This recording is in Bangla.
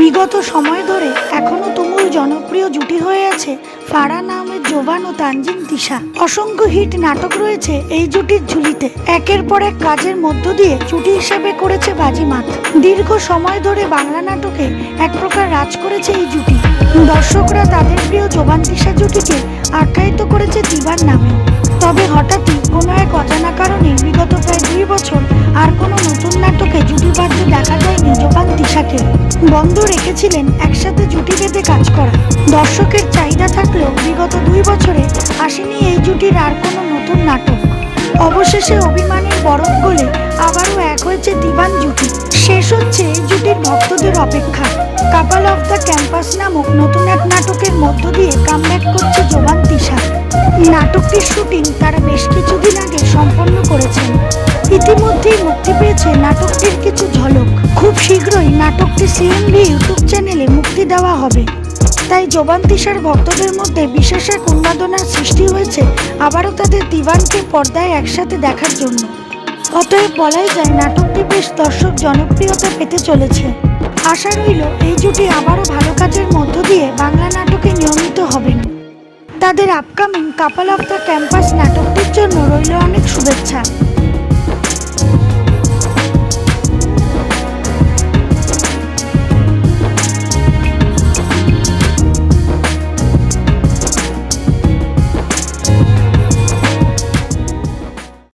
বিগত সময় ধরে এখনো তুমুল জনপ্রিয় জুটি হয়ে আছে ফারহান আহমেদ জোবান ও তানজিন তিশা। অসংখ্য হিট নাটক রয়েছে এই জুটির ঝুলিতে। একের পর এক কাজের মধ্য দিয়ে জুটি হিসেবে করেছে বাজিমাত। দীর্ঘ সময় ধরে বাংলা নাটকে এক প্রকার রাজ করেছে এই জুটি। দর্শকরা তাদের প্রিয় জোবান তিশা জুটিকে আখ্যায়িত করেছে দিবার নামে। তবে হঠাৎই কোনো এক অজানা কারণে বিগত প্রায় 2 বছর আর কোনো নতুন নাটকে জুটি বাঁধতে দেখা যায়নি জোবান তিশাকে। বন্ধ রেখেছিলেন একসাথে জুটি বেঁধে কাজ করা। দর্শকের চাহিদা থাকলেও বিগত 2 বছরে আসেনি এই জুটির আর কোনো নতুন নাটক। অবশেষে অভিমানের বরফ গলে আবারও এক হয়েছে দিবান জুটি। শেষ হচ্ছে এই জুটির ভক্তদের অপেক্ষা। কাপল অফ দ্য ক্যাম্পাস নামক নতুন এক নাটকের মধ্য দিয়ে কামব্যাক করছে জোবান তিশা। নাটকটির শুটিং তারা বেশ কিছুদিন আগে সম্পন্ন করেছেন। ইতিমধ্যেই মুক্তি পেয়েছে নাটকটির কিছু ঝলক। খুব শীঘ্রই নাটকটি সিএমভি ইউটিউব চ্যানেলে মুক্তি দেওয়া হবে। তাই জোবান তিশার ভক্তদের মধ্যে বিশেষ এক উন্মাদনার সৃষ্টি হয়েছে আবারও তাদের দিবানকে পর্দায় একসাথে দেখার জন্য। অতএব বলাই যায় নাটকটি বেশ দর্শক জনপ্রিয়তা পেতে চলেছে। আশা রইল এই জুটি আবারও ভালো কাজের মধ্য দিয়ে বাংলা নাটকে নিয়মিত হবেন। তাদের upcoming couple of the campus নাটকটির জন্য রইল অনেক শুভেচ্ছা।